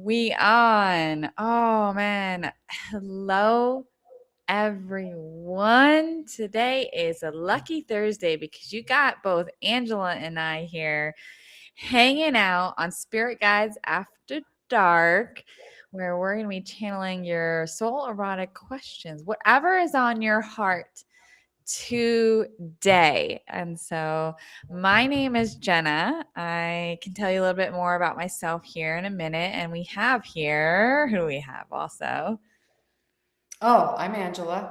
We on. Oh man. Hello everyone. Today is a lucky Thursday because you got both Angela and I here hanging out on Spirit Guides After Dark, where we're going to be channeling your soul erotic questions, whatever is on your heart today. And so, my name is Jenna. I can tell you a little bit more about myself here in a minute. And we have here, who do we have also? Oh, I'm Angela.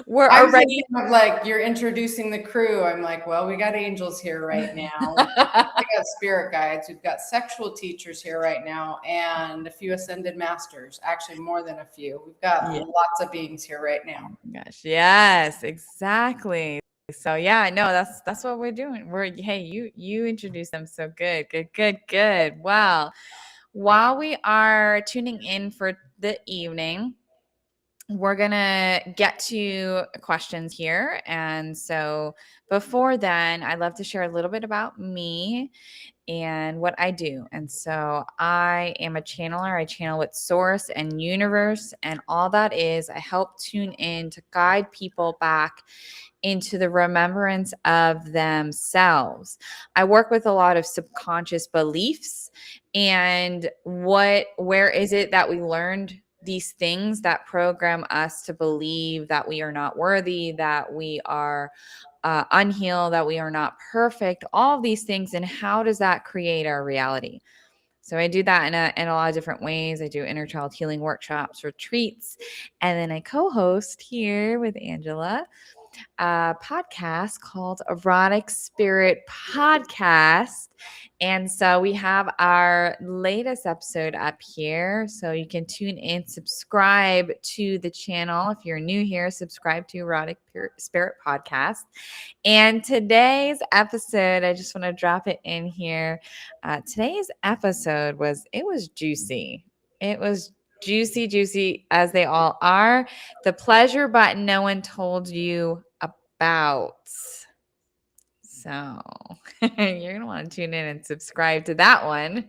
We're I was already. thinking of like you're introducing the crew. I'm like, well, we got angels here right now. We got spirit guides. We've got sexual teachers here right now, and a few ascended masters. Actually, more than a few. We've got Yeah. lots of beings here right now. Gosh, yes, exactly. So yeah, no, that's what we're doing. You introduced them, so good. Wow. While we are tuning in for the evening, we're gonna get to questions here. And so before then, I'd love to share a little bit about me and what I do. And so I am a channeler. I channel with source and universe. And all that is, I help tune in to guide people back into the remembrance of themselves. I work with a lot of subconscious beliefs and where is it that we learned these things that program us to believe that we are not worthy, that we are unhealed, that we are not perfect, all of these things, and how does that create our reality? So I do that in a lot of different ways. I do inner child healing workshops, retreats, and then I co-host here with Angela a podcast called Erotic Spirit Podcast. And so we have our latest episode up here. So you can tune in, subscribe to the channel. If you're new here, subscribe to Erotic Spirit Podcast. And today's episode, I just want to drop it in here. Today's episode was juicy. It was juicy as they all are. The pleasure button no one told you about. So you're gonna want to tune in and subscribe to that one.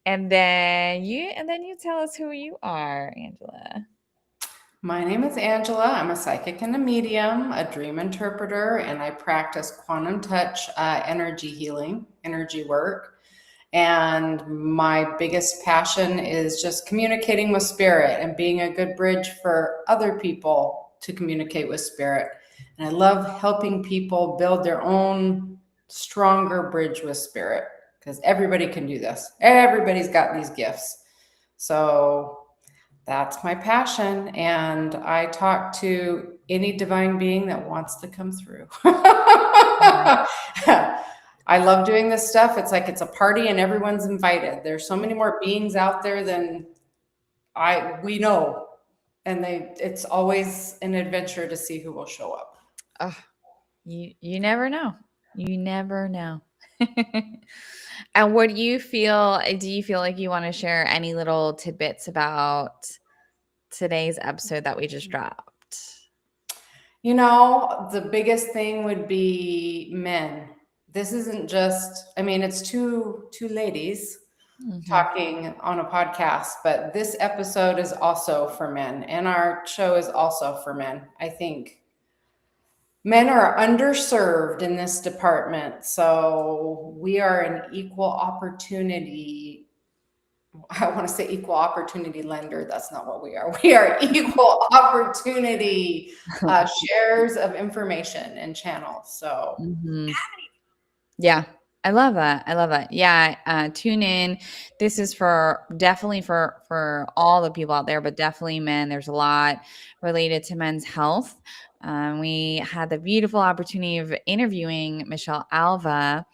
and then you tell us who you are, Angela. My name is Angela. I'm a psychic and a medium, a dream interpreter, and I practice quantum touch energy healing, energy work. And my biggest passion is just communicating with spirit and being a good bridge for other people to communicate with spirit. And I love helping people build their own stronger bridge with spirit because everybody can do this. Everybody's got these gifts. So that's my passion. And I talk to any divine being that wants to come through. I love doing this stuff. It's like it's a party and everyone's invited. There's so many more beings out there than we know. And it's always an adventure to see who will show up. Oh, you never know. You never know. And what do you feel? Do you feel like you want to share any little tidbits about today's episode that we just dropped? The biggest thing would be men. This isn't just, it's two ladies talking on a podcast, but this episode is also for men, and our show is also for men. I think men are underserved in this department, so we are an equal opportunity. I want to say equal opportunity lender. That's not what we are. We are equal opportunity shares of information and channels. So yeah, I love that. Yeah, tune in. This is for definitely for all the people out there, but definitely men. There's a lot related to men's health. We had the beautiful opportunity of interviewing Michelle Alva,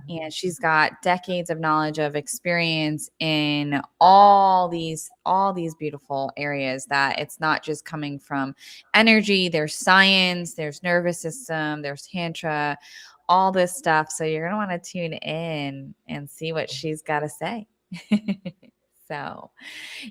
and she's got decades of knowledge of experience in all these beautiful areas. That it's not just coming from energy. There's science. There's nervous system. There's tantra, all this stuff. So you're going to want to tune in and see what she's got to say. So,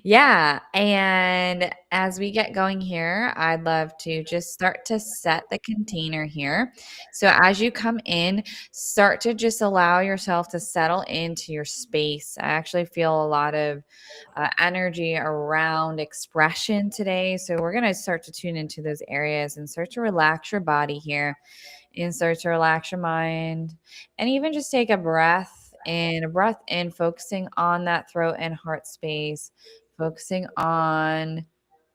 yeah. And as we get going here, I'd love to just start to set the container here. So, as you come in, start to just allow yourself to settle into your space. I actually feel a lot of energy around expression today. So, we're going to start to tune into those areas and start to relax your body here and start to relax your mind and even just take a breath in, focusing on that throat and heart space, focusing on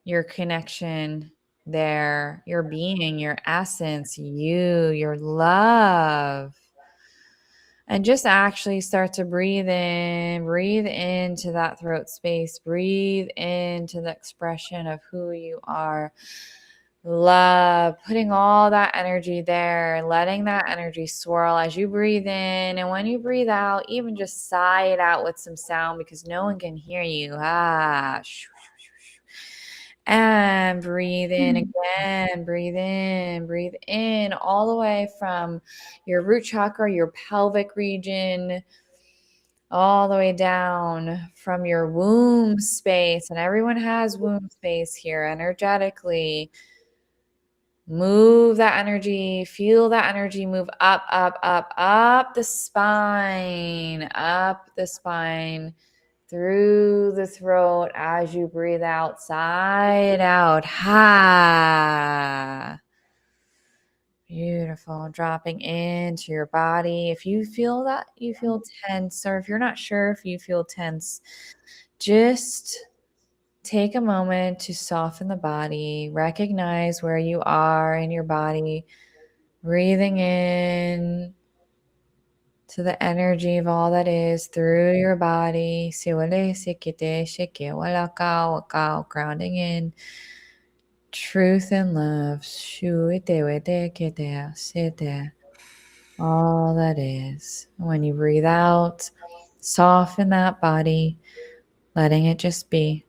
your connection there, your being, your essence, your love. And just actually start to breathe into that throat space, breathe into the expression of who you are. Love, putting all that energy there, letting that energy swirl as you breathe in. And when you breathe out, even just sigh it out with some sound because no one can hear you. And breathe in again, breathe in all the way from your root chakra, your pelvic region, all the way down from your womb space. And everyone has womb space here energetically. Move that energy, feel that energy move up the spine, through the throat as you breathe out, side out. Ha. Beautiful. Dropping into your body. If you feel that you feel tense, or if you're not sure if you feel tense, just take a moment to soften the body, recognize where you are in your body, breathing in to the energy of all that is through your body. Grounding in truth and love. All that is. When you breathe out, soften that body, letting it just be.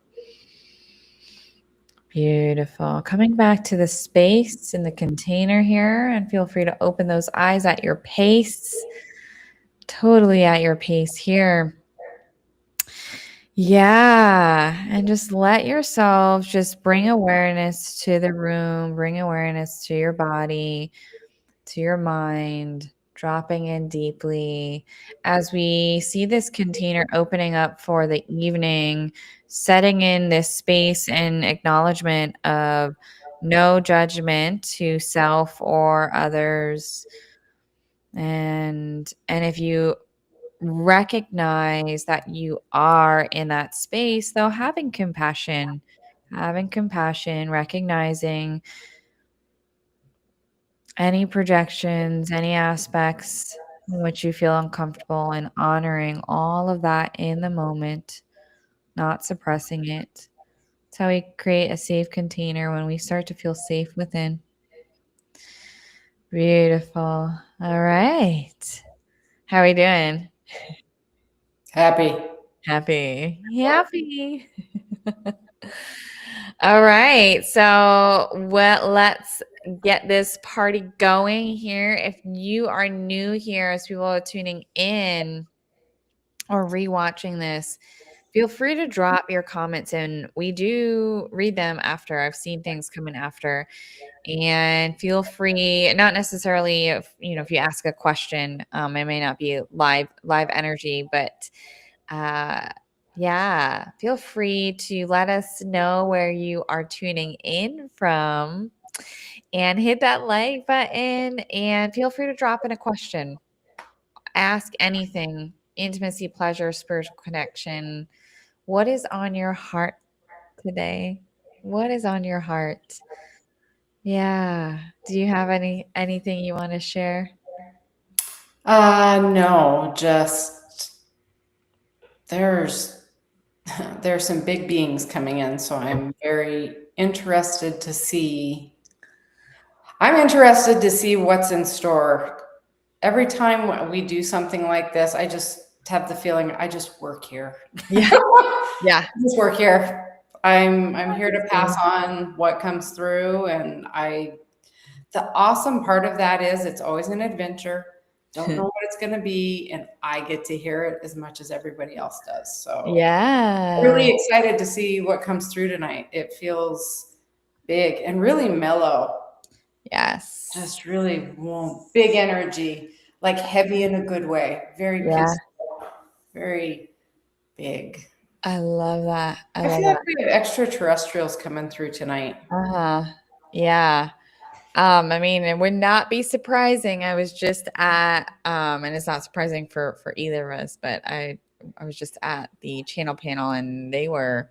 Beautiful. Coming back to the space in the container here, and feel free to open those eyes at your pace. Totally at your pace here. Yeah. And just let yourself just bring awareness to the room, bring awareness to your body, to your mind, dropping in deeply as we see this container opening up for the evening, setting in this space and acknowledgement of no judgment to self or others. And if you recognize that you are in that space, though, having compassion, recognizing any projections, any aspects in which you feel uncomfortable, and honoring all of that in the moment, not suppressing it. That's how we create a safe container when we start to feel safe within. Beautiful. All right. How are we doing? Happy. Happy. All right. So, let's get this party going here. If you are new here, as people are tuning in or rewatching this, feel free to drop your comments in. We do read them after. I've seen things coming after. And feel free, not necessarily if you ask a question, it may not be live energy, but uh, yeah, feel free to let us know where you are tuning in from and hit that like button and feel free to drop in a question. Ask anything, intimacy, pleasure, spiritual connection. What is on your heart today? What is on your heart? Yeah. Do you have anything you want to share? No, just there's there's some big beings coming in, so I'm interested to see what's in store. Every time we do something like this, I just have the feeling I just work here. Yeah. Yeah. Just work here. I'm here to pass on what comes through, and the awesome part of that is it's always an adventure. Don't know what it's going to be, and I get to hear it as much as everybody else does. So Yeah. really excited to see what comes through tonight. It feels big and really mellow, Yes. just really big energy, like heavy in a good way, very Yeah. peaceful, very big. I love that. I I love feel like that. we have extraterrestrials coming through tonight. Uh-huh. Yeah. I mean, it would not be surprising. I was just at, and it's not surprising for either of us, but I was just at the channel panel and they were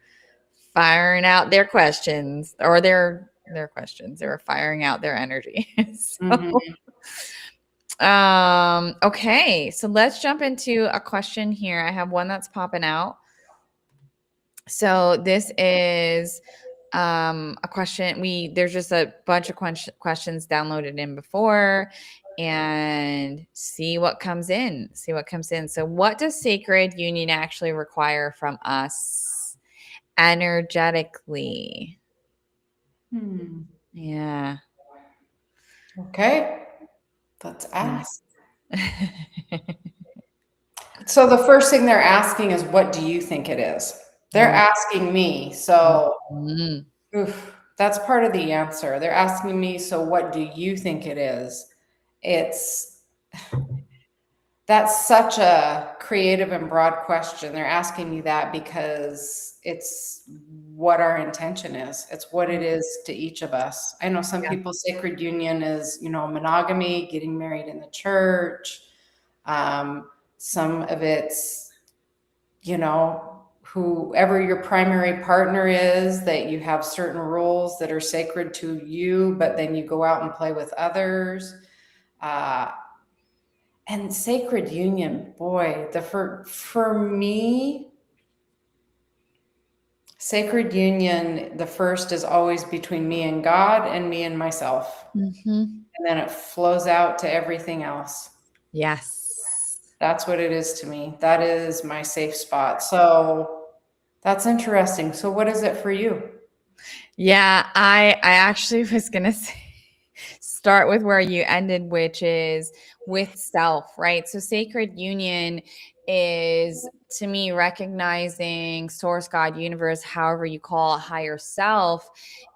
firing out their questions or their questions. They were firing out their energy. So, Hmm. okay, so let's jump into a question here. I have one that's popping out. So this is a question. There's just a bunch of questions downloaded in before, and see what comes in. See what comes in. So, what does sacred union actually require from us energetically? Hmm. Yeah. Okay, let's Yeah. ask. So the first thing they're asking is, what do you think it is? They're Mm, asking me. So mhm. oof, that's part of the answer. They're asking me, so what do you think it is? It's That's such a creative and broad question. They're asking me that because it's what our intention is. It's what it is to each of us. I know some Yeah. people sacred union is, monogamy, getting married in the church. Some of it's, whoever your primary partner is, that you have certain rules that are sacred to you, but then you go out and play with others. Uh, and sacred union, boy, for me, sacred union, the first is always between me and God and me and myself. Mhm. And then it flows out to everything else. Yes. That's what it is to me. That is my safe spot. So that's interesting. So what is it for you? Yeah, I actually was gonna say start with where you ended, which is with self, right? So sacred union is to me recognizing source, God, universe, however you call it, higher self,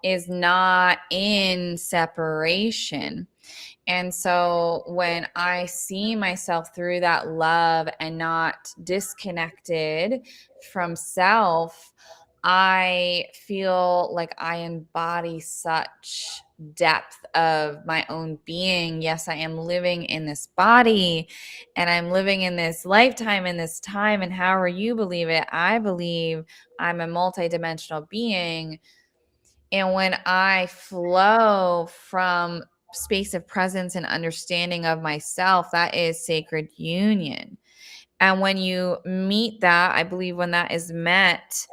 is not in separation. And so when I see myself through that love and not disconnected from self, I feel like I embody such depth of my own being. Yes, I am living in this body and I'm living in this lifetime in this time. And however you believe it, I believe I'm a multidimensional being. And when I flow from space of presence and understanding of myself, that is sacred union. And when you meet that, I believe when that is met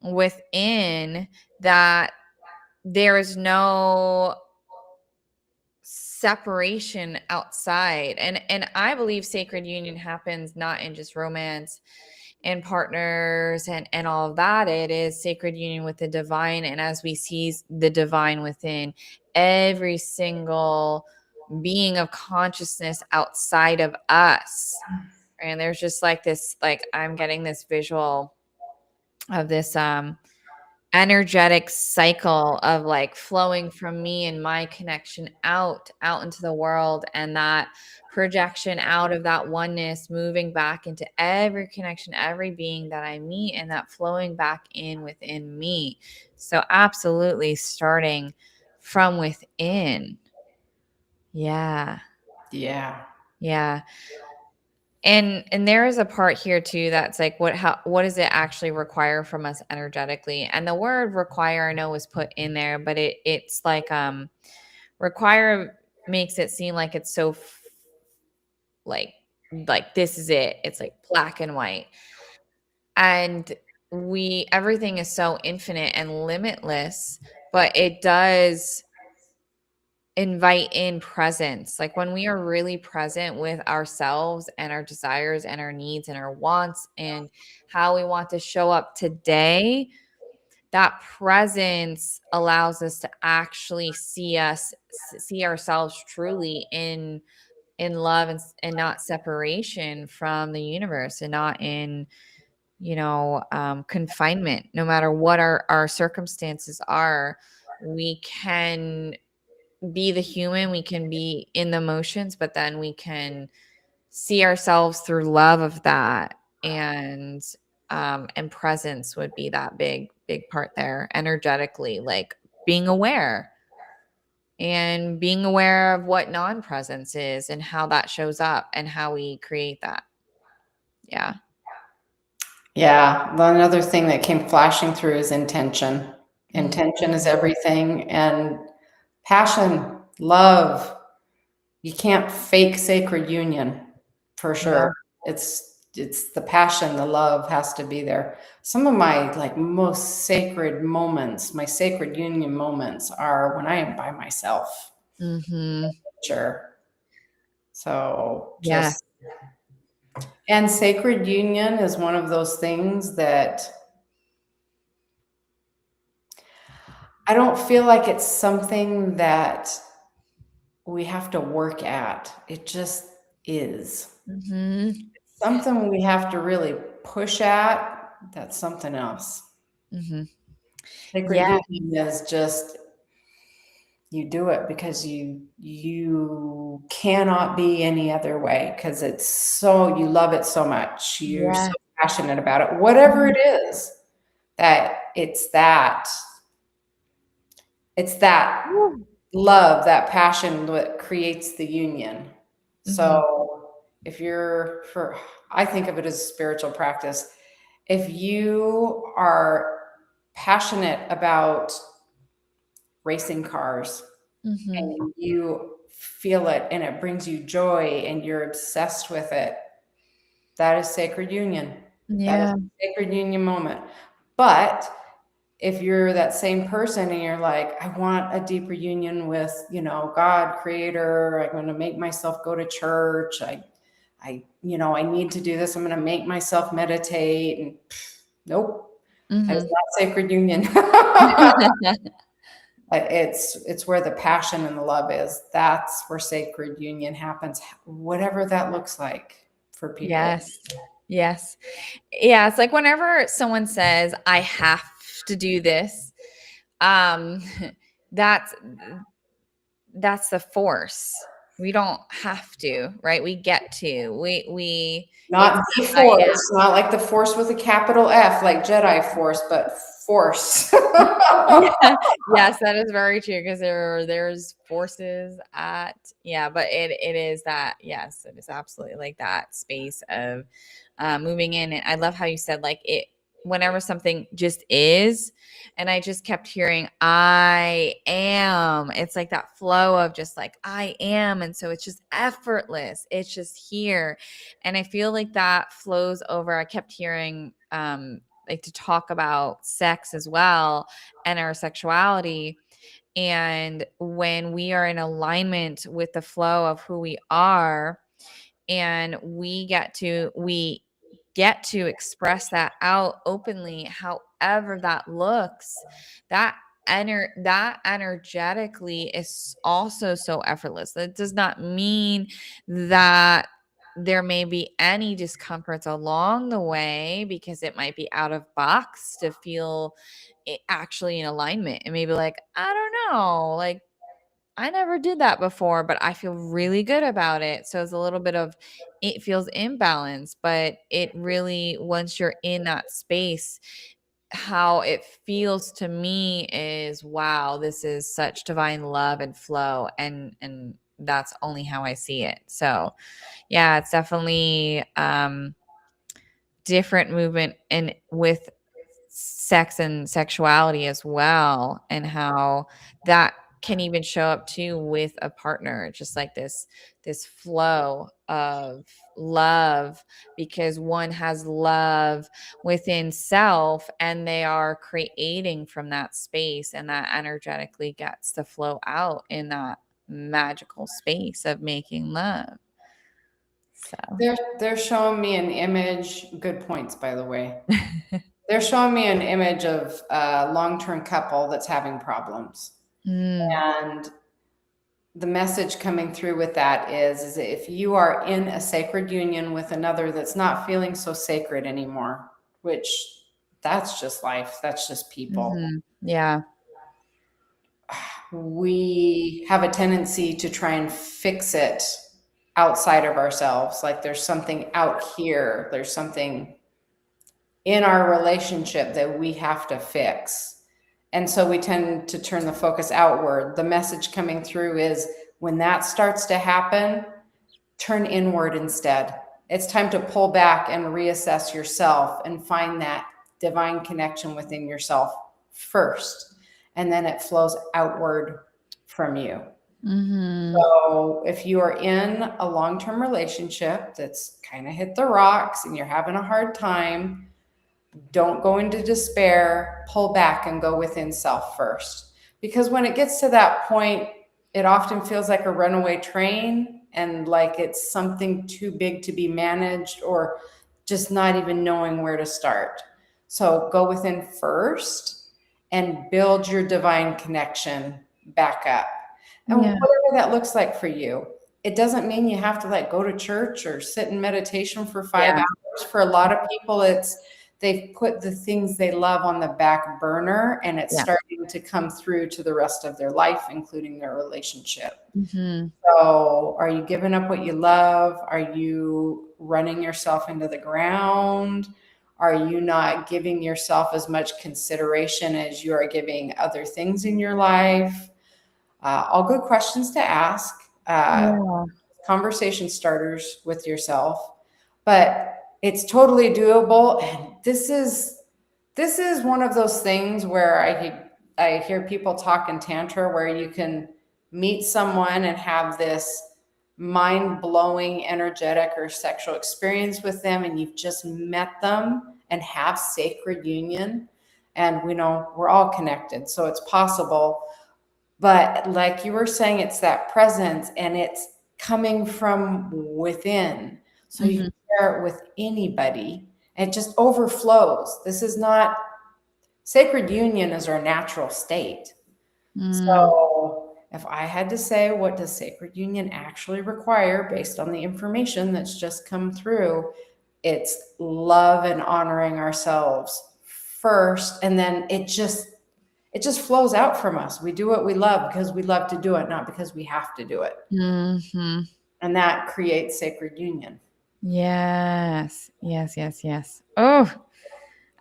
within, that there is no separation outside. And I believe sacred union happens not in just romance and partners and all of that. It is sacred union with the divine, and as we see the divine within every single being of consciousness outside of us. And there's just like this, like I'm getting this visual of this energetic cycle of like flowing from me and my connection out into the world, and that projection out of that oneness moving back into every connection, every being that I meet, and that flowing back in within me. So absolutely starting from within. Yeah. Yeah. Yeah. And there is a part here too that's like what does it actually require from us energetically? And the word require I know was put in there, but it's like require makes it seem like it's so like this is it. It's like black and white. And we everything is so infinite and limitless, but it does invite in presence. Like when we are really present with ourselves and our desires and our needs and our wants and how we want to show up today, that presence allows us to actually see ourselves truly in in love and not separation from the universe, and not in, confinement. No matter what our circumstances are, we can be the human, we can be in the emotions, but then we can see ourselves through love of that. And presence would be that big part there, energetically, like being aware of what non-presence is and how that shows up and how we create that. Yeah. Yeah, another thing that came flashing through is intention. Intention is Mhm. everything, and passion, love. You can't fake sacred union for Yeah. sure. It's the passion, the love has to be there. Some of my like most sacred moments, my sacred union moments are when I am by myself. Mhm. Sure. So Yes. just and sacred union is one of those things that I don't feel like it's something that we have to work at. It just is. Mhm. Something we have to really push at, that's something else. Mhm. Sacred Yeah. union is just you do it because you cannot be any other way because it's so you love it so much. You're so Yeah. passionate about it. Whatever it Mhm. is, that it's that Woo. love, that passion that creates the union. Mhm. So if you're for I think of it as spiritual practice. If you are passionate about racing cars Mhm. and you feel it and it brings you joy and you're obsessed with it, that is sacred union. That is Yeah. a sacred union moment. But if you're that same person and you're like, I want a deeper union with, God, creator, I'm going to make myself go to church. I need to do this. I'm going to make myself meditate. And nope, that is Mhm. not sacred union. It's where the passion and the love is. That's where sacred union happens, whatever that looks like for people. Yes. Yes. Yeah, it's like whenever someone says, "I have to do this," um, that's that's the force. We don't have to, right? We get to. It's Not the I force, not like the force with a capital F, like Jedi force, but force. Yeah, yes, that is very true because there's forces at, yeah, but it is that, yes, it is absolutely like that space of moving in. And I love how you said like it whenever something just is, and I just kept hearing I am. It's like that flow of just like I am, and so it's just effortless. It's just here, and I feel like that flows over. I kept hearing like to talk about sex as well and our sexuality. And when we are in alignment with the flow of who we are, and we get to express that out openly, however that looks, that that energetically is also so effortless. That does not mean that there may be any discomforts along the way, because it might be out of box to feel it actually in alignment. And maybe like, I don't know, like I never did that before, but I feel really good about it. So it's a little bit of it feels imbalanced, but it really, once you're in that space, how it feels to me is wow, this is such divine love and flow, and that's only how I see it. So yeah, it's definitely different movement and with sex and sexuality as well, and how that can even show up too with a partner, just like this flow of love, because one has love within self and they are creating from that space, and that energetically gets to flow out in that magical space of making love. So They're showing me an image, good points, by the way. They're showing me an image of a long-term couple that's having problems. mm, And the message coming through with that is if you are in a sacred union with another that's not feeling so sacred anymore, which that's just life, that's just people. Yeah. We have a tendency to try and fix it outside of ourselves. Like there's something out here, there's something in our relationship that we have to fix. And so we tend to turn the focus outward. The message coming through is when that starts to happen, turn inward instead. It's time to pull back and reassess yourself and find that divine connection within yourself first. And then it flows outward from you. So if you are in a long-term relationship that's kind of hit the rocks and you're having a hard time, don't go into despair, pull back and go within self first. Because when it gets to that point, it often feels like a runaway train and like it's something too big to be managed or just not even knowing where to start. So go within first and build your divine connection back up. And Yeah. whatever that looks like for you, it doesn't mean you have to like go to church or sit in meditation for 5 hours. For a lot of people, it's they've put the things they love on the back burner and it's Yeah. starting to come through to the rest of their life, including their relationship. Mm-hmm. So, are you giving up what you love? Are you running yourself into the ground? Are you not giving yourself as much consideration as you are giving other things in your life? All good questions to ask. Yeah. Conversation starters with yourself, but it's totally doable. And this is one of those things where I hear people talk in tantra where you can meet someone and have this mind-blowing energetic or sexual experience with them and you've just met them and have sacred union, and we know we're all connected, so it's possible. But like you were saying, it's that presence and it's coming from within. So you Mm-hmm. can share it with anybody. It just overflows. This is not sacred union is our natural state. Mm. So if I had to say, what does sacred union actually require based on the information that's just come through? It's love and honoring ourselves first. And then it just flows out from us. We do what we love because we love to do it, not because we have to do it. Mm-hmm. And that creates sacred union. Yes. Yes. Yes. Yes. Oh,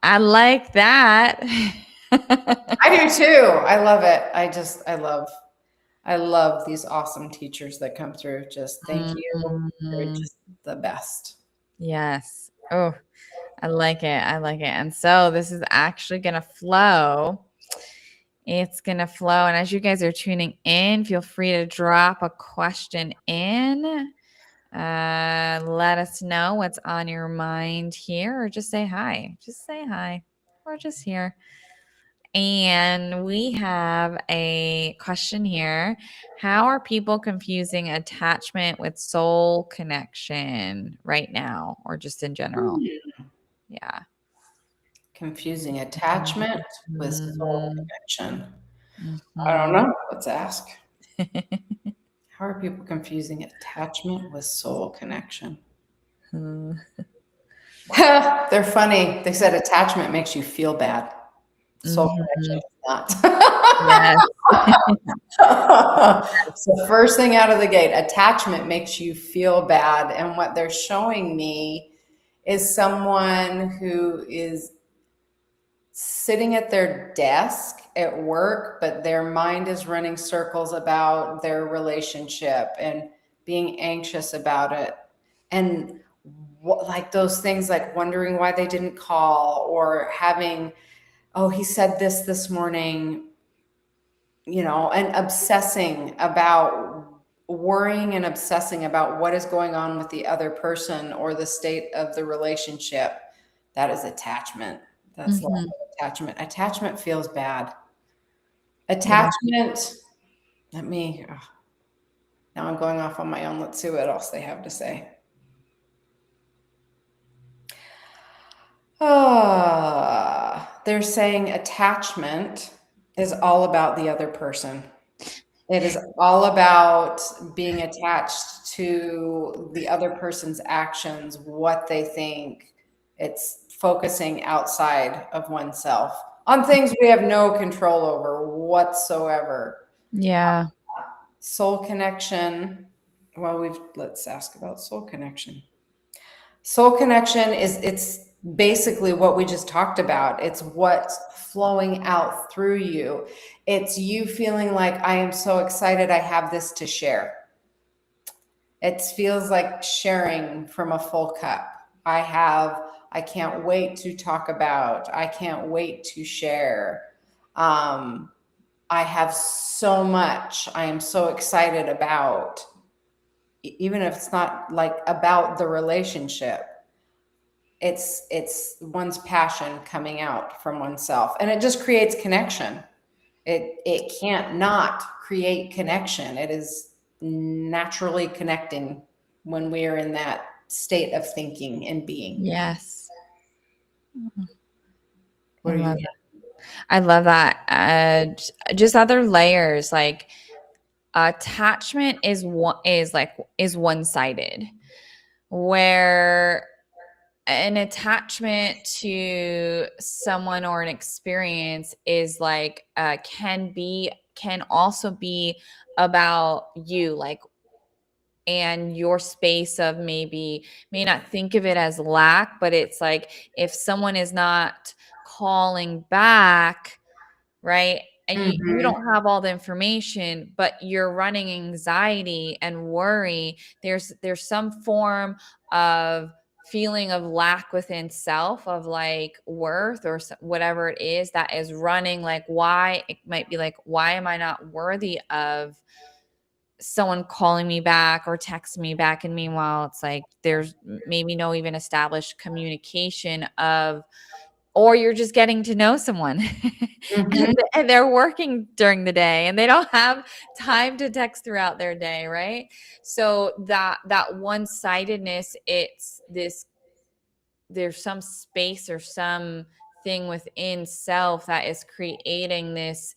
I like that. I do too. I love it. I love these awesome teachers that come through. Just thank you. You're Mhm. just the best. Yes. Oh, I like it. I like it. And so this is actually going to flow. It's going to flow. And as you guys are tuning in, feel free to drop a question in. Let us know what's on your mind here, or just say hi. Just say hi. We're just here. And we have a question here. How are people confusing attachment with soul connection right now, or just in general? Yeah. Confusing attachment with soul Mhm. connection. I don't Mhm. know. Let's ask. How are people confusing attachment with soul connection? Mhm. They're funny. They said attachment makes you feel bad. Soul connection does not. Yes. So first thing out of the gate, attachment makes you feel bad. And what they're showing me is someone who is sitting at their desk at work, but their mind is running circles about their relationship and being anxious about it. And like those things like wondering why they didn't call or having, oh, he said this morning, and obsessing about worrying and obsessing about what is going on with the other person or the state of the relationship. That is attachment. That's lack Mhm. of attachment. Attachment feels bad. Yeah. Attachment, now I'm going off on my own. Let's see what else they have to say. They're saying attachment is all about the other person. It is all about being attached to the other person's actions, what they think. It's focusing outside of oneself on things we have no control over whatsoever. Yeah. Soul connection. Well, let's ask about soul connection. Soul connection is it's basically what we just talked about. It's what's flowing out through you. It's you feeling like I am so excited I have this to share. It feels like sharing from a full cup. I can't wait to talk about, I can't wait to share. Um, I have so much I am so excited about, even if it's not like about the relationship. It's one's passion coming out from oneself, and it just creates connection. It can't not create connection. It is naturally connecting when we are in that state of thinking and being. Yes. I What are you? love that. I love that. Just other layers like attachment is one-sided, where an attachment to someone or an experience is like can also be about you, like, and your space of maybe may not think of it as lack, but it's like if someone is not calling back, right? And you Mm-hmm. don't have all the information, but you're running anxiety and worry. There's some form of feeling of lack within self, of like worth or whatever it is that is running, like why it might be like, why am I not worthy of someone calling me back or texting me back? And meanwhile it's like there's maybe no even established communication of, or you're just getting to know someone Mm-hmm. and they're working during the day and they don't have time to text throughout their day, right? So that one-sidedness, it's this, there's some space or some thing within self that is creating this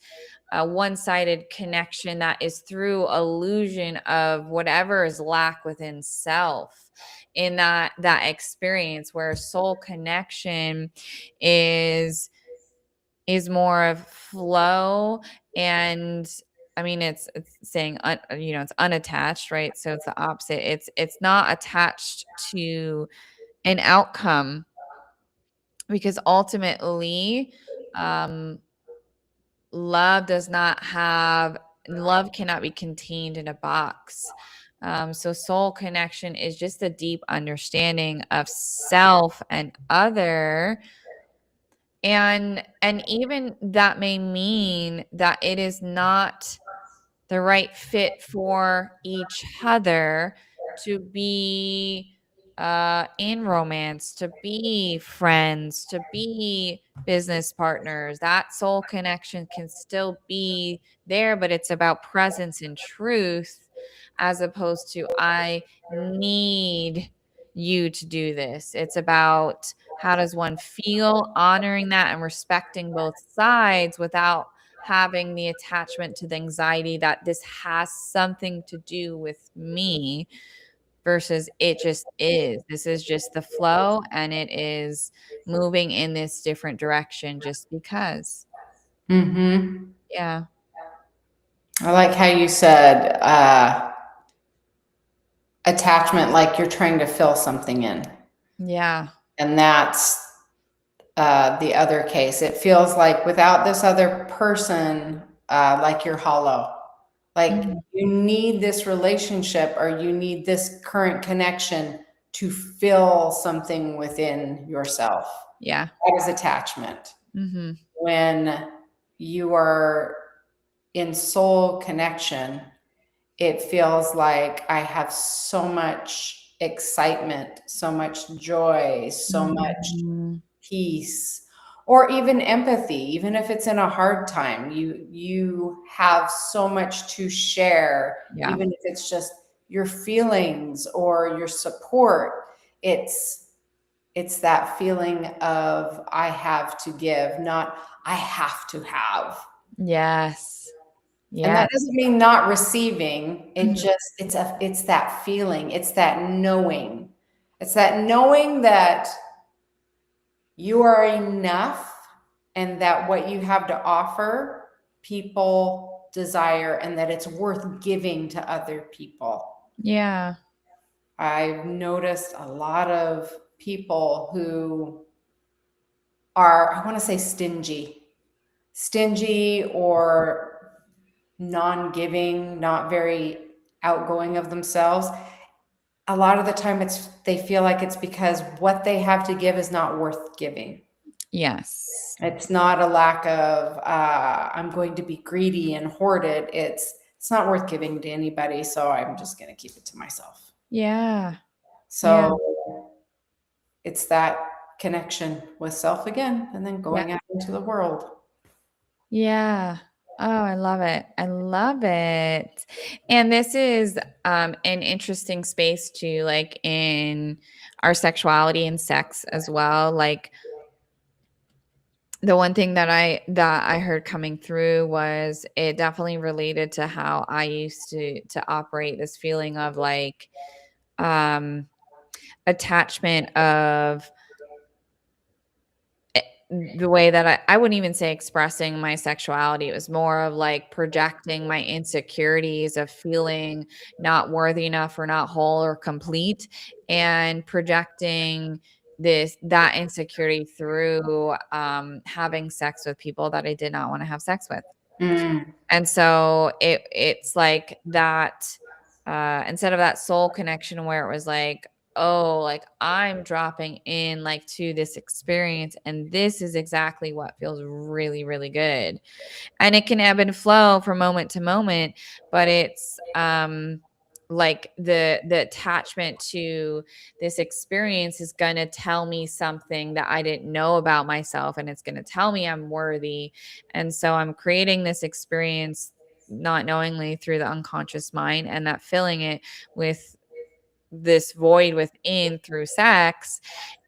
one-sided connection that is through illusion of whatever is lack within self in that experience, where soul connection is more of flow. And I mean it's saying it's unattached, right? So it's the opposite. It's not attached to an outcome, because ultimately um love does not have love cannot be contained in a box. So soul connection is just a deep understanding of self and other. And even that may mean that it is not the right fit for each other to be in romance, to be friends, to be business partners. That soul connection can still be there, but it's about presence and truth, as opposed to I need you to do this. It's about how does one feel, honoring that and respecting both sides without having the attachment to the anxiety that this has something to do with me, versus it just is. This is just the flow and it is moving in this different direction just because. Mm-hmm. Yeah. I like how you said attachment, like you're trying to fill something in. Yeah. And that's the other case. It feels like without this other person, like you're hollow. Like Mhm. you need this relationship or you need this current connection to fill something within yourself. Yeah. That is attachment. Mhm. When you are in soul connection, it feels like I have so much excitement, so much joy, so much Mhm. peace, or even empathy. Even if it's in a hard time, you have so much to share, Yeah. even if it's just your feelings or your support. It's that feeling of I have to give, not I have to have. Yes. And Yeah. that doesn't mean not receiving. It Mhm. just it's that feeling. It's that knowing. It's that knowing that you are enough and that what you have to offer people desire and that it's worth giving to other people. Yeah. I've noticed a lot of people who are, I want to say stingy or non-giving, not very outgoing of themselves. A lot of the time they feel like it's because what they have to give is not worth giving. Yes. It's not a lack of I'm going to be greedy and hoard it. It's not worth giving to anybody, so I'm just going to keep it to myself. Yeah. Yeah. So it's that connection with self again, and then Yeah. going out into the world. Yeah. Oh, I love it. I love it. And this is an interesting space too, like in our sexuality and sex as well. Like the one thing that I heard coming through was it definitely related to how I used to operate, this feeling of like um attachment of the way that I wouldn't even say expressing my sexuality. It was more of like projecting my insecurities of feeling not worthy enough or not whole or complete, and projecting that insecurity through having sex with people that I did not want to have sex with. Mm, And so it's like that instead of that soul connection where it was like, oh, like I'm dropping in like to this experience and this is exactly what feels really, really good. And it can ebb and flow from moment to moment, but it's like the attachment to this experience is going to tell me something that I didn't know about myself, and it's going to tell me I'm worthy. And so I'm creating this experience not knowingly through the unconscious mind, and that filling it with this void within through sex.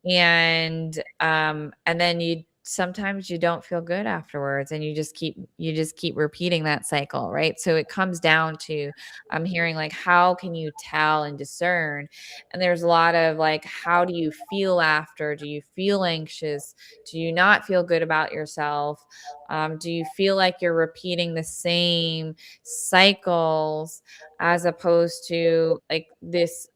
And then you sometimes you don't feel good afterwards, and you just keep repeating that cycle, right? So it comes down to I'm hearing like, how can you tell and discern? And there's a lot of like, how do you feel after? Do you feel anxious? Do you not feel good about yourself? Do you feel like you're repeating the same cycles, as opposed to like this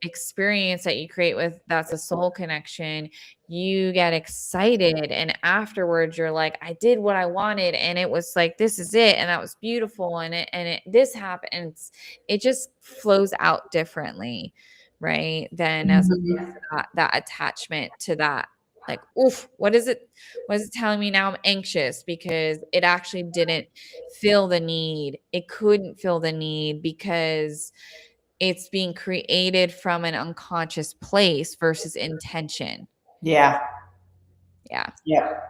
experience that you create with that's a soul connection? You get excited, and afterwards you're like, I did what I wanted, and it was like, this is it, and that was beautiful, and it this happened, and it just flows out differently, right? Than as opposed mhm. to that attachment to that, like, oof, what is it telling me now? I'm anxious because it actually didn't feel the need. It couldn't feel the need because it's being created from an unconscious place versus intention. Yeah. Yeah. Yeah.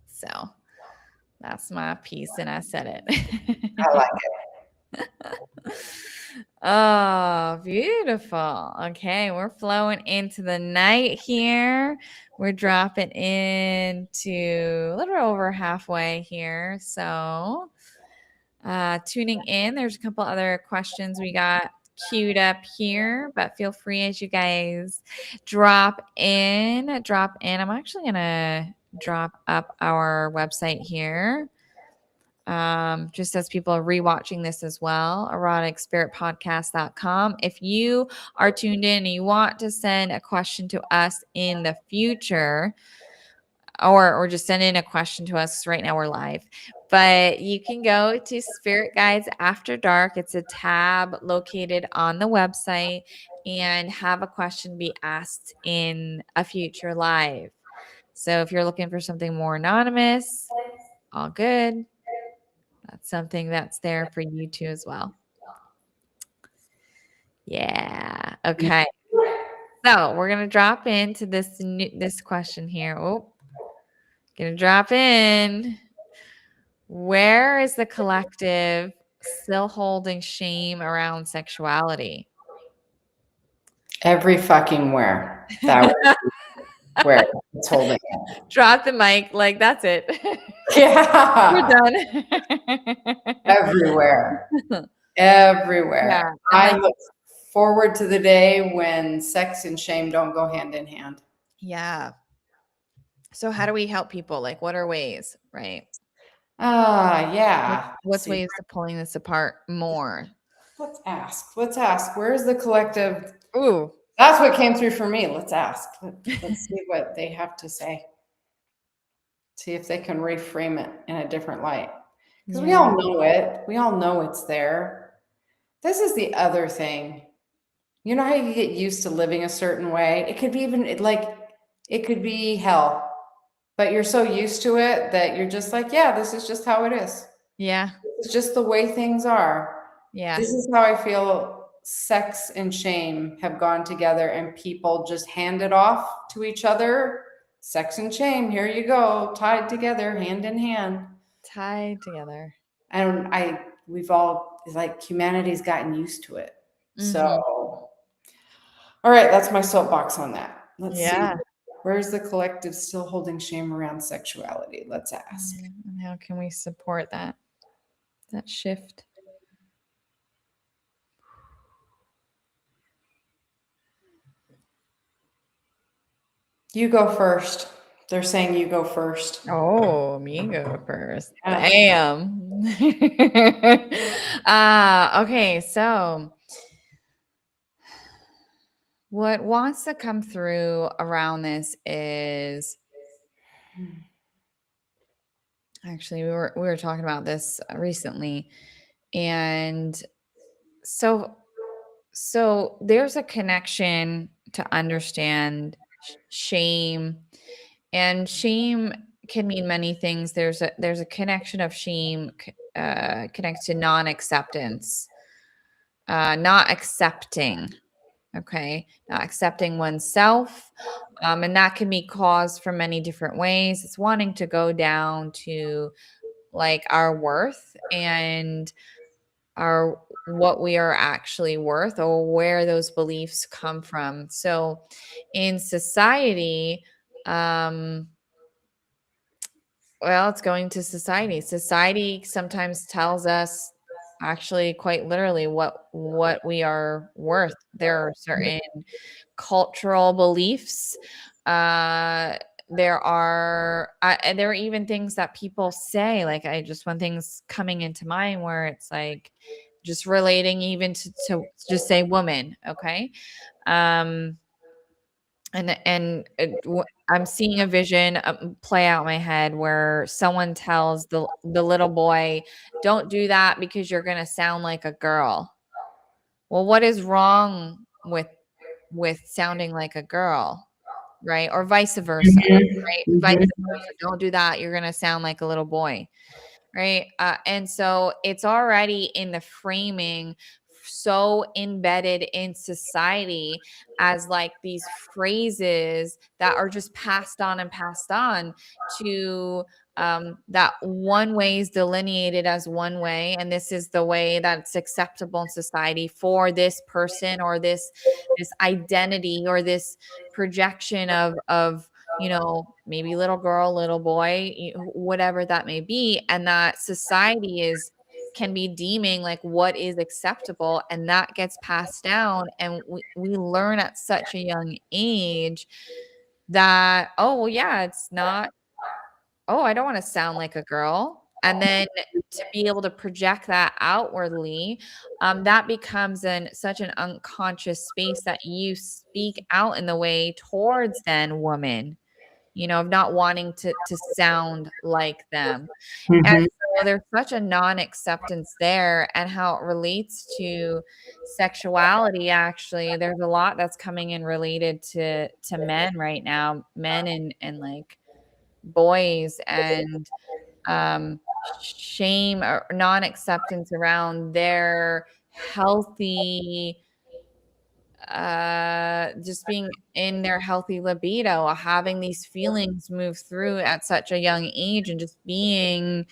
So that's my piece, and I said I it. like Oh, beautiful. Okay, we're flowing into the night here. We're dropping into a little over halfway here. So tuning in. There's a couple other questions we got queued up here, but feel free as you guys drop in. Drop in. I'm actually gonna drop up our website here. Just as people are rewatching this as well, eroticspiritpodcast.com. If you are tuned in and you want to send a question to us in the future, or just send in a question to us right now, we're live, but you can go to Spirit Guides After Dark. It's a tab located on the website, and have a question be asked in a future live. So if you're looking for something more anonymous, all good. That's something that's there for you too as well. Yeah. it. Okay. So we're gonna drop into this question here. Oh, gonna drop in. Where is the collective still holding shame around sexuality? Every fucking where. That was where it's holding it. Drop the mic, like that's it. We're Yeah, done. everywhere, everywhere. Yeah, and I like look forward to the day when sex and shame don't go hand in hand. yeah. So how do we help people? Like what are ways, right? Ah, yeah. Let's What's see. ways of pulling this apart more? Let's ask. Let's ask. Where's the collective? Ooh, That's what came through for me. Let's ask. Let's see what they have to say. See if they can reframe it in a different light. Because we yeah, all know it. We all know it's there. This is the other thing. You know how you get used to living a certain way? It could be even like, it could be hell, but you're so used to it that you're just like, yeah, this is just how it is. yeah, It's just the way things are. yeah. This is how I feel sex and shame have gone together, and people just hand it off to each other. Sex and shame, here you go, tied together, hand in hand. Tied together. And we've all, like, humanity's gotten used to it. So, Mhm. all right, that's my soapbox on that. Let's see. Yeah. Where's the collective still holding shame around sexuality? Let's ask. Yeah, and how can we support that shift? You go first. They're saying you go first. Oh, me go first. Yeah. Damn. Okay, so what wants to come through around this is actually we were talking about this recently, and so so there's a connection to understand shame, and shame can mean many things. There's a connection of shame connects to non-acceptance, not accepting. Okay, not accepting oneself, and that can be caused from many different ways. It's wanting to go down to like our worth and our what we are actually worth, or where those beliefs come from. So in society, um well, it's going to society. Society sometimes tells us actually quite literally what we are worth. There are certain cultural beliefs. Uh there are even things that people say, like I just one thing's coming into mind where it's like just relating even to just say woman, okay? Um I'm seeing a vision play out in my head where someone tells the little boy, "Don't do that because you're gonna sound like a girl." Well, what is wrong with sounding like a girl, right? Or vice versa, right? Vice Mhm. versa. Don't do that. You're gonna sound like a little boy. Right. And so it's already in the framing, so embedded in society as like these phrases that are just passed on and passed on to that one way is delineated as one way. And this is the way that's acceptable in society for this person, or this identity, or this projection of maybe little girl, little boy, whatever that may be, and that society is can be deeming like what is acceptable, and that gets passed down, and we learn at such a young age that, oh well, yeah, it's not, oh, I don't want to sound like a girl. And then to be able to project that outwardly, that becomes such an unconscious space that you speak out in the way towards then woman, of not wanting to sound like them. And Mhm. so there's such a non-acceptance there, and how it relates to sexuality. Actually, there's a lot that's coming in related to men right now, men and like boys, and shame or non-acceptance around their healthy, just being in their healthy libido, having these feelings move through at such a young age, and just being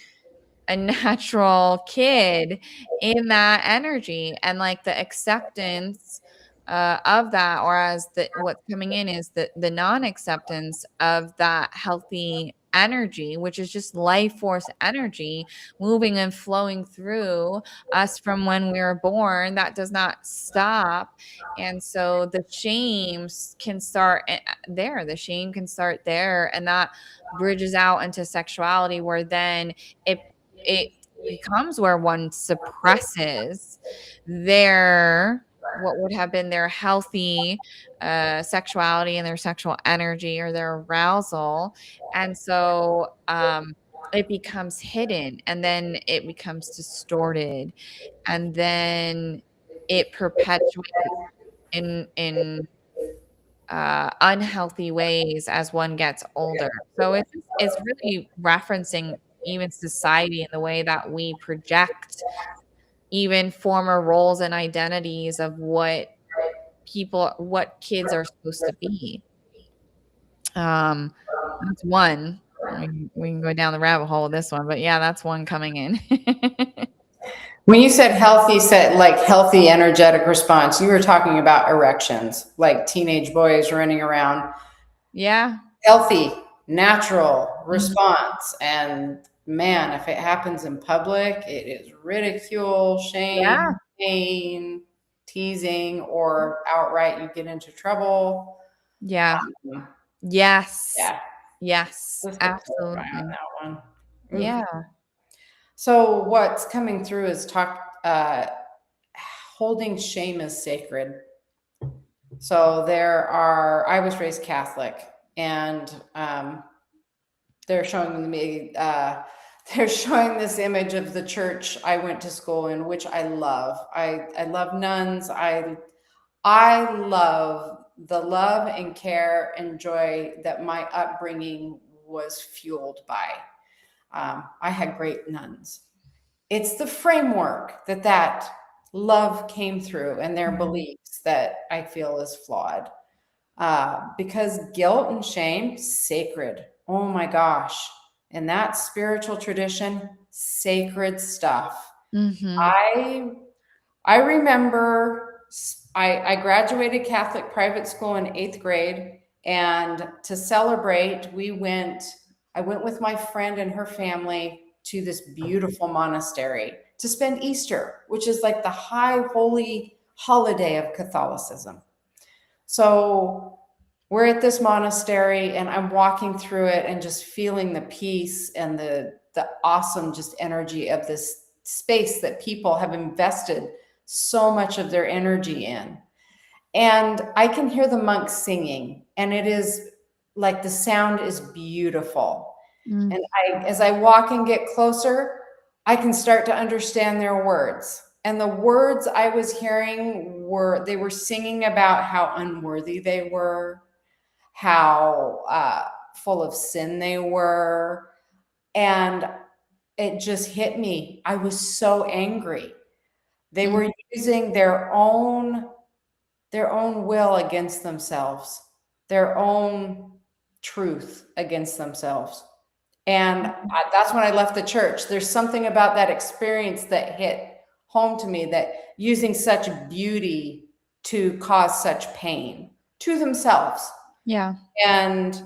a natural kid in that energy, and like the acceptance of that, or as the what's coming in is the non-acceptance of that healthy energy, which is just life force energy moving and flowing through us from when we were born, that does not stop. And so the can start there. The shame can start there, and that bridges out into sexuality, where then it becomes where one suppresses their what would have been their healthy sexuality and their sexual energy or their arousal. And so it becomes hidden, and then it becomes distorted, and then it perpetuates in unhealthy ways as one gets older. So it's really referencing even society and the way that we project even former roles and identities of what kids are supposed to be. Um, that's one. We can go down the rabbit hole with this one, but yeah, that's one coming in. When you said healthy, said like healthy energetic response, you were talking about erections, like teenage boys running around. Yeah. Healthy, natural Mhm. response. And man, if it happens in public, it is ridicule, Yeah. shame, pain, teasing, or outright you get into trouble. Yeah. Um, Yes. yeah, Yes. just to clarify on Absolutely. that one. Oof. Yeah. So what's coming through is holding shame as sacred. So I was raised Catholic, and they're showing me, they're showing this image of the church I went to school in, which I love. I love nuns. I love the love and care and joy that my upbringing was fueled by. I had great nuns. It's the framework that love came through and their Mhm. beliefs that I feel is flawed. Because guilt and shame, sacred. Oh my gosh. In that spiritual tradition, sacred stuff. Mhm. I I remember I graduated Catholic private school in 8th grade, and to celebrate, I went with my friend and her family to this beautiful monastery to spend Easter, which is like the high holy holiday of Catholicism. So we're at this monastery, and I'm walking through it and just feeling the peace and the awesome just energy of this space that people have invested so much of their energy in. And I can hear the monks singing, and it is like the sound is beautiful. Mm. And as I walk and get closer, I can start to understand their words. And the words I was hearing they were singing about how unworthy they were, how full of sin they were. And it just hit me. I was so angry. They Mm. were using their own will against themselves, their own truth against themselves. And that's when I left the church. There's something about that experience that hit home to me, that using such beauty to cause such pain to themselves. Yeah. And,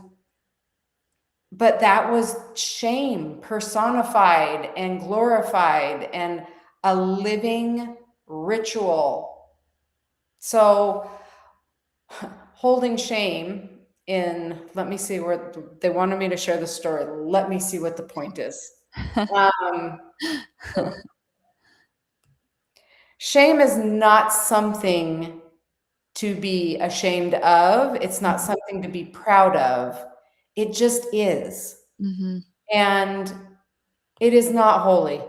but that was shame personified and glorified and a living ritual. So, holding shame let me see where they wanted me to share the story. Let me see what the point is. Um, Shame is not something to be ashamed of. It's not something to be proud of. It just is. Mhm. And it is not holy.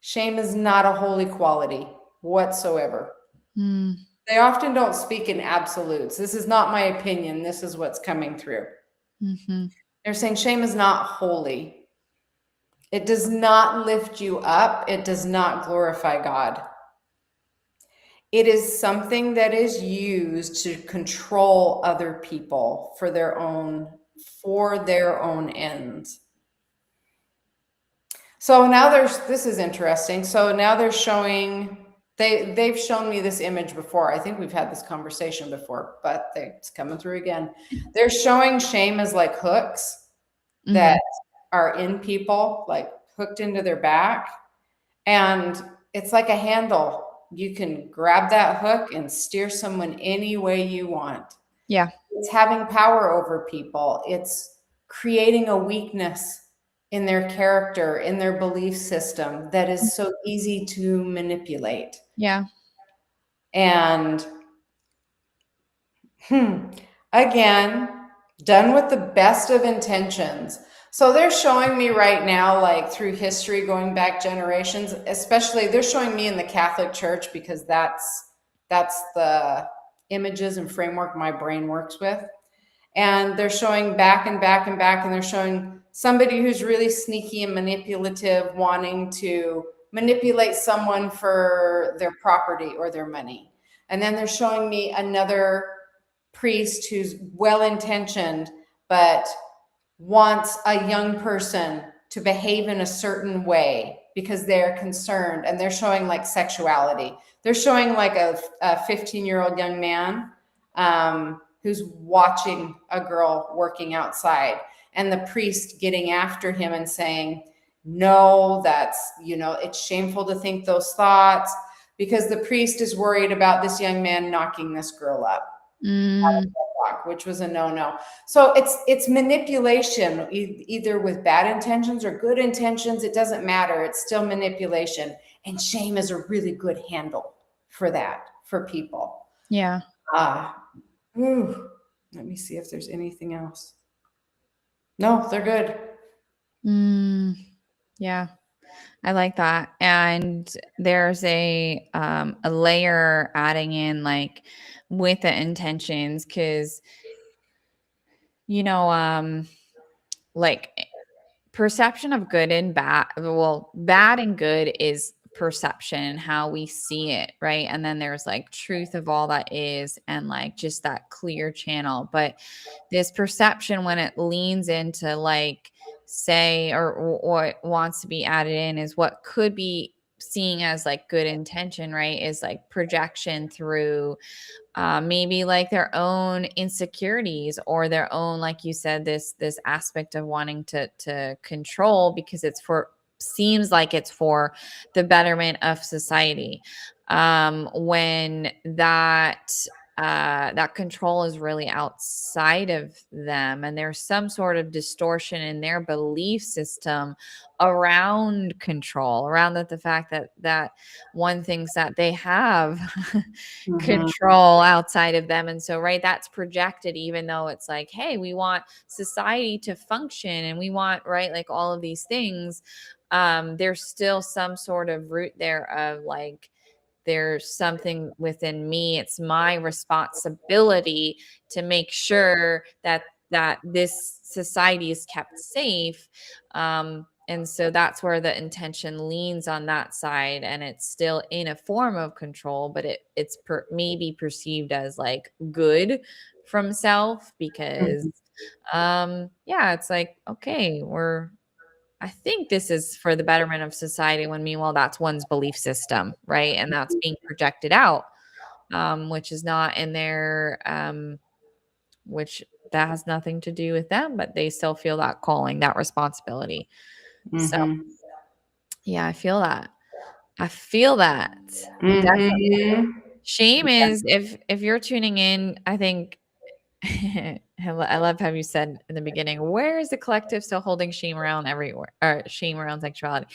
Shame is not a holy quality whatsoever. Mm. They often don't speak in absolutes. This is not my opinion. This is what's coming through. Mhm. They're saying shame is not holy. It does not lift you up. It does not glorify God. It is something that is used to control other people for their own ends. So now this is interesting. So now they're showing they've shown me this image before. I think we've had this conversation before, but it's coming through again. They're showing shame as like hooks. that Mhm. are in people, like hooked into their back. And it's like a handle. You can grab that hook and steer someone any way you want. Yeah. It's having power over people. It's creating a weakness in their character, in their belief system that is so easy to manipulate. Yeah. And Hmm. Again, done with the best of intentions. So they're showing me right now, like through history going back generations, especially they're showing me in the Catholic Church because that's the images and framework my brain works with. And they're showing back and back and back, and they're showing somebody who's really sneaky and manipulative, wanting to manipulate someone for their property or their money. And then they're showing me another priest who's well intentioned, but wants a young person to behave in a certain way because they're concerned, and they're showing like sexuality. They're showing like a 15-year-old young man who's watching a girl working outside, and the priest getting after him and saying, no, that's, it's shameful to think those thoughts, because the priest is worried about this young man knocking this girl up, Mm, which was a no-no. So it's manipulation, either with bad intentions or good intentions. It doesn't matter. It's still manipulation. And shame is a really good handle for that, for people. yeah. Ah, let me see if there's anything else. No, they're good. Mm, yeah. I like that. And there's a layer adding in like with the intentions because you know like perception of good and bad, well, bad and good is perception, how we see it, right? And then there's like truth of all that is and like just that clear channel. But this perception when it leans into like say or wants to be added in is what could be seeing as like good intention, right? Is like projection through maybe like their own insecurities or their own, like you said, this aspect of wanting to control because it's for seems like it's for the betterment of society. When that control is really outside of them and there's some sort of distortion in their belief system around control, around the fact that one thinks that they have Mhm, control outside of them. And so, right, that's projected, even though it's like, hey, we want society to function and we want, right, like all of these things. There's still some sort of root there of like, there's something within me. It's my responsibility to make sure that this society is kept safe. And so that's where the intention leans on that side, and it's still in a form of control, but maybe perceived as like good from self because mhm, yeah, it's like okay, I think this is for the betterment of society when meanwhile that's one's belief system, right? And that's being projected out, which is not in their, which that has nothing to do with them, but they still feel that calling, that responsibility. So mhm, yeah, I feel that. I feel that. Definitely. mhm. Shame is if you're tuning in, I think I love how you said in the beginning, where is the collective still holding shame around everywhere or shame around sexuality?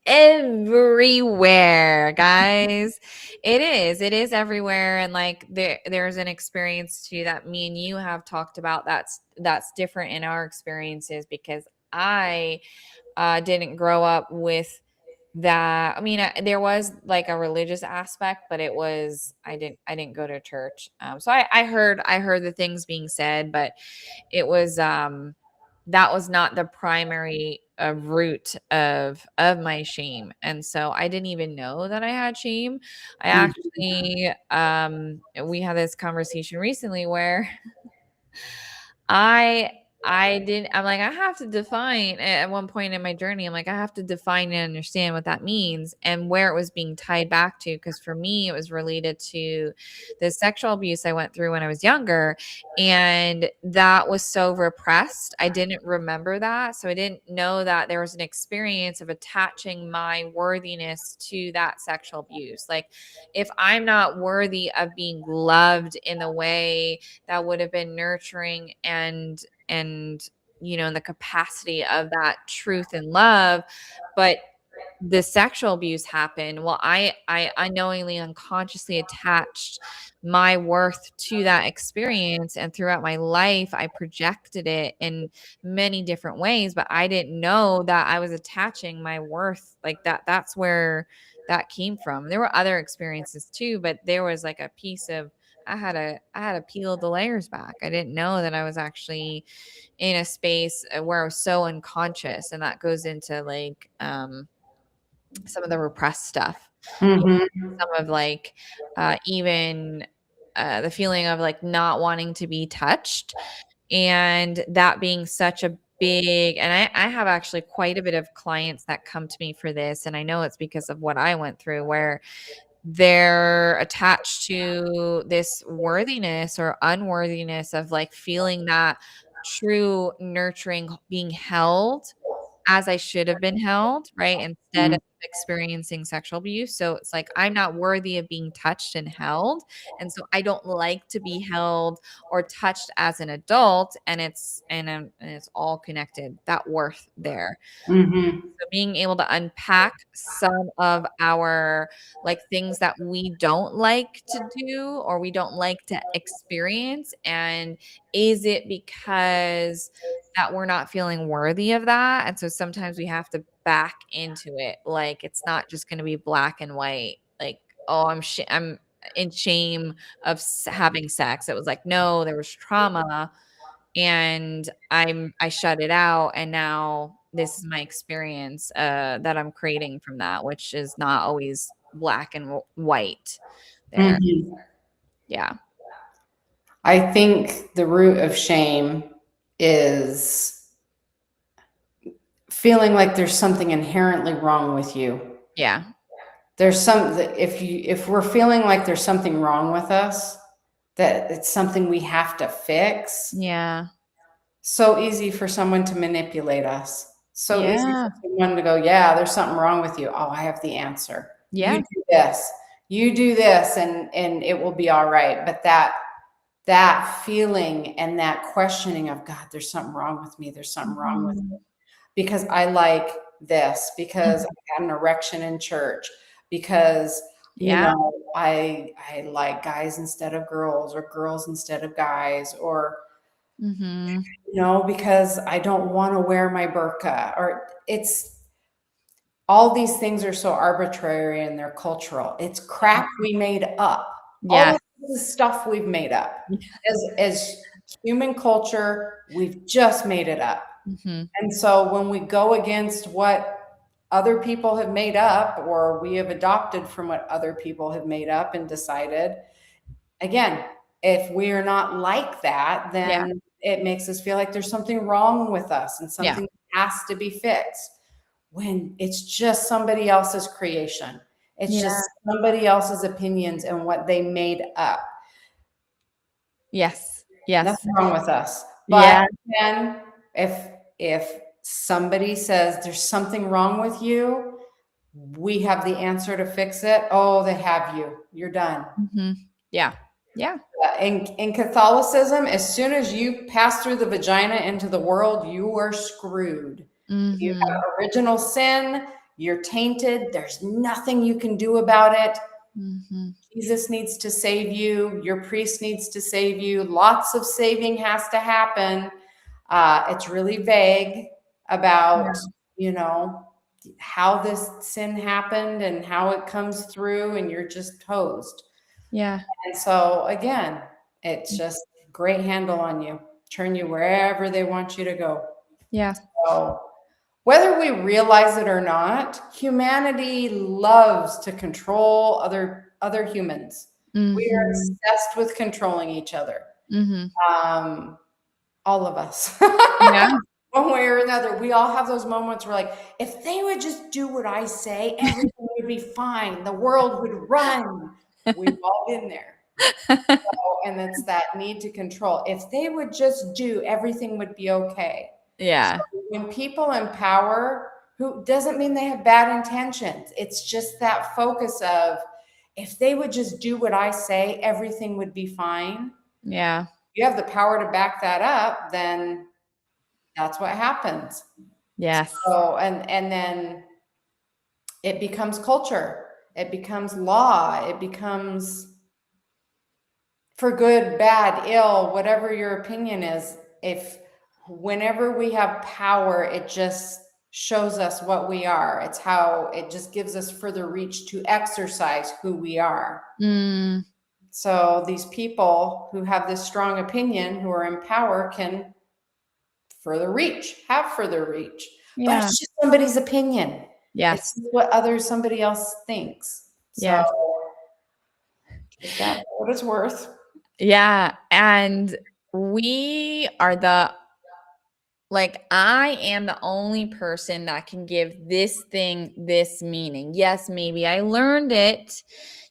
Everywhere, guys. It is everywhere. And like there's an experience too that me and you have talked about that's different in our experiences because I didn't grow up with that. I mean, there was like a religious aspect, but I didn't go to church. So I heard the things being said, but it was that was not the primary root of my shame. And so I didn't even know that I had shame. I actually we had this conversation recently where I I'm like, I have to define at one point in my journey, I'm like, I have to define and understand what that means and where it was being tied back to. Cause for me, it was related to the sexual abuse I went through when I was younger. And that was so repressed. I didn't remember that. So I didn't know that there was an experience of attaching my worthiness to that sexual abuse. Like, if I'm not worthy of being loved in the way that would have been nurturing and in the capacity of that truth and love, but the sexual abuse happened, well, I unknowingly, unconsciously attached my worth to that experience, and throughout my life I projected it in many different ways, but I didn't know that I was attaching my worth like that. That's where that came from. There were other experiences too, but there was like a piece of I had to peel the layers back. I didn't know that I was actually in a space where I was so unconscious, and that goes into like some of the repressed stuff. You Mm-hmm. Some of like even the feeling of like not wanting to be touched, and that being such a big, and I have actually quite a bit of clients that come to me for this, and I know it's because of what I went through, where they're attached to this worthiness or unworthiness of like feeling that true nurturing being held as I should have been held, right? Instead of experiencing sexual abuse. So it's like I'm not worthy of being touched and held. And so I don't like to be held or touched as an adult. And it's all connected, that worth there. Mm-hmm. So being able to unpack some of our like things that we don't like to do or we don't like to experience, and is it because that we're not feeling worthy of that? And so sometimes we have to back into it. Like it's not just going to be black and white. Like, oh, I'm in shame of having sex. It was like, no, there was trauma, and I shut it out, and now this is my experience that I'm creating from that, which is not always black and white there. Mm-hmm. Yeah. I think the root of shame is feeling like there's something inherently wrong with you. Yeah. There's some if we're feeling like there's something wrong with us, that it's something we have to fix. Yeah. So easy for someone to manipulate us. So easy Yeah. for someone to go, yeah, there's something wrong with you. Oh, I have the answer. You Yeah. do this. You do this and it will be all right. But that feeling and that questioning of God, there's something wrong with me. There's something wrong with me Mhm. because I like this, because I Mhm. had an erection in church, because Yeah. I like guys instead of girls or girls instead of guys, or Mhm. because I don't want to wear my burqa, or it's all these things are so arbitrary and they're cultural. It's crap we made up. All Yes. of this is stuff we've made up. As human culture, we've just made it up. Mhm. And so when we go against what other people have made up, or we have adopted from what other people have made up and decided, again, if we're not like that, Yeah. then it makes us feel like there's something wrong with us and Yeah. something has to be fixed, when it's just somebody else's creation. It's Yeah. just somebody else's opinions and what they made up. Yes. Yes. Nothing wrong with us. But Yeah. then if somebody says there's something wrong with you, we have the answer to fix it. Oh, they have you. You're done. Mhm. Yeah. Yeah. In Catholicism, as soon as you pass through the vagina into the world, you are screwed. You Mhm. have original sin. You're tainted. There's nothing you can do about it. Mhm. Jesus needs to save you. Your priest needs to save you. Lots of saving has to happen. It's really vague about, Yeah. you know, how this sin happened and how it comes through, and you're just hosed. Yeah. And so, again, it's just great handle on you, turn you wherever they want you to go. Yeah. So, whether we realize it or not, humanity loves to control other humans. We are Mhm. obsessed with controlling each other. Mhm. Um, All of us. Yeah. One way or another, we all have those moments where, like, if they would just do what I say, everything would be fine. The world would run. We've all been there. So, and it's that need to control. If they would just do, everything would be okay. So Yeah. when people in power, who doesn't mean they have bad intentions, it's just that focus of, if they would just do what I say, everything would be fine. Yeah. You have the power to back that up, then that's what happens. Yes. So, and then it becomes culture, it becomes law, it becomes, for good, bad, ill, whatever your opinion is. If whenever we have power, it just shows us what we are. It's how it just gives us further reach to exercise who we are. Mm, So these people who have this strong opinion, who are in power, can have further reach. But yeah. it's just somebody's opinion. It's Yes. what somebody else thinks. So Yes. take that for what it's worth. Yeah. And we are the like, I am the only person that can give this thing this meaning. Yes, maybe I learned it,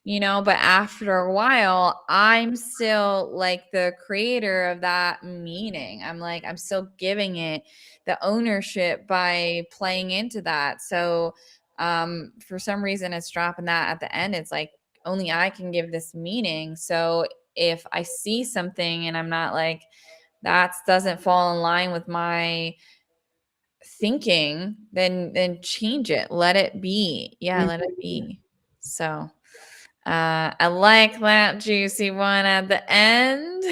but after a while, I'm still like the creator of that meaning. I'm still giving it the ownership by playing into that. So, for some reason, it's dropping that at the end. It's like, only I can give this meaning. So, if I see something and I'm not like, that doesn't fall in line with my thinking, then change it. Let it be. Yeah, let it Mhm. be. So I like that juicy one at the end.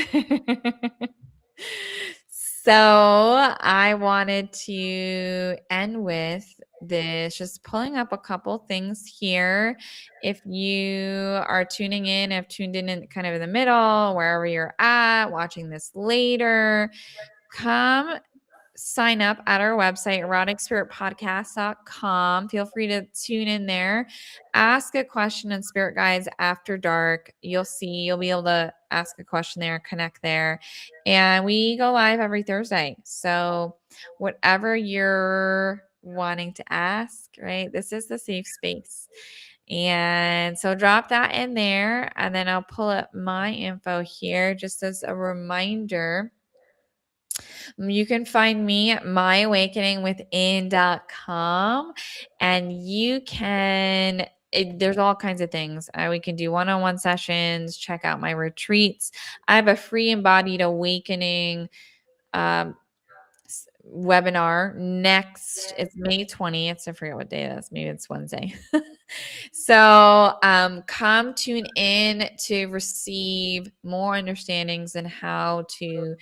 So I wanted to end with this, just pulling up a couple things here. If you are tuning in, have tuned in kind of in the middle, wherever you're at, watching this later, come sign up at our website, eroticspiritpodcast.com. Feel free to tune in there. Ask a question in Spirit Guides After Dark. You'll be able to ask a question there, connect there. And we go live every Thursday. So whatever you're wanting to ask, right? This is the safe space. And so drop that in there, and then I'll pull up my info here just as a reminder. You can find me at myawakeningwithin.com, and there's all kinds of things. We can do one-on-one sessions, check out my retreats. I have a free embodied awakening um, webinar next. It's May 20th. I forget what day it is. Maybe it's Wednesday. So come tune in to receive more understandings and how to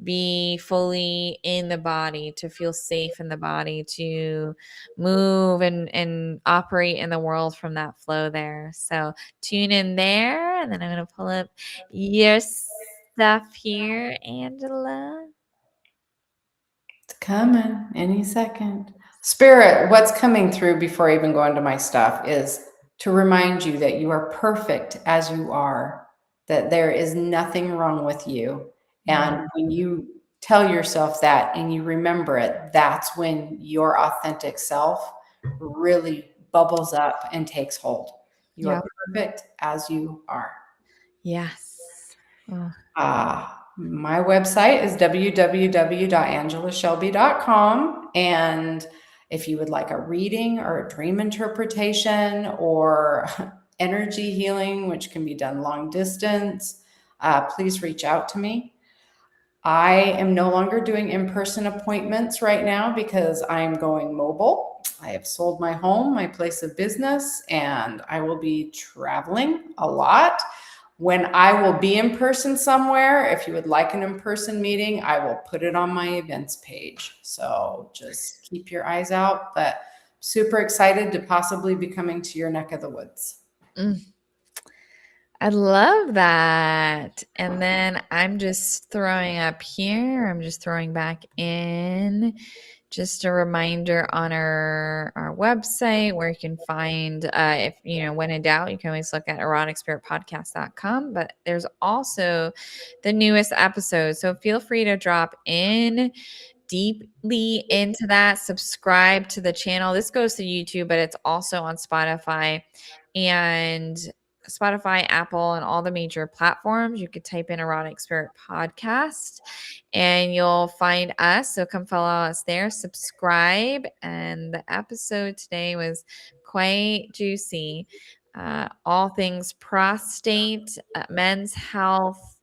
be fully in the body, to feel safe in the body, to move and operate in the world from that flow there. So tune in there, and then I'm going to pull up your stuff here, Angela. It's coming any second. Spirit, what's coming through before I even go into my stuff is to remind you that you are perfect as you are, that there is nothing wrong with you. Yeah. And when you tell yourself that and you remember it, that's when your authentic self really bubbles up and takes hold. You Yeah. are perfect as you are. Yes. Oh, My website is www.angelashelby.com. And if you would like a reading or a dream interpretation or energy healing, which can be done long distance, please reach out to me. I am no longer doing in-person appointments right now because I'm going mobile. I have sold my home, my place of business, and I will be traveling a lot. When I will be in person somewhere, if you would like an in-person meeting, I will put it on my events page. So just keep your eyes out, but super excited to possibly be coming to your neck of the woods. I love that. And then I'm just throwing up here. I'm just throwing back in just a reminder on our website where you can find if when in doubt, you can always look at eroticspiritpodcast.com. But there's also the newest episode, so feel free to drop in deeply into that. Subscribe to the channel. This goes to YouTube, but it's also on and Spotify, Apple, and all the major platforms. You could type in Erotic Spirit Podcast and you'll find us. So come follow us there, subscribe. And the episode today was quite juicy. All things prostate, men's health,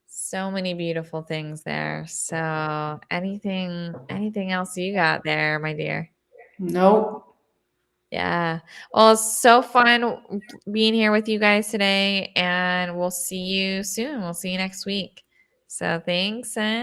so many beautiful things there. So anything else you got there, my dear? Nope. Yeah. Well, it's so fun being here with you guys today, and we'll see you soon. We'll see you next week. So thanks, and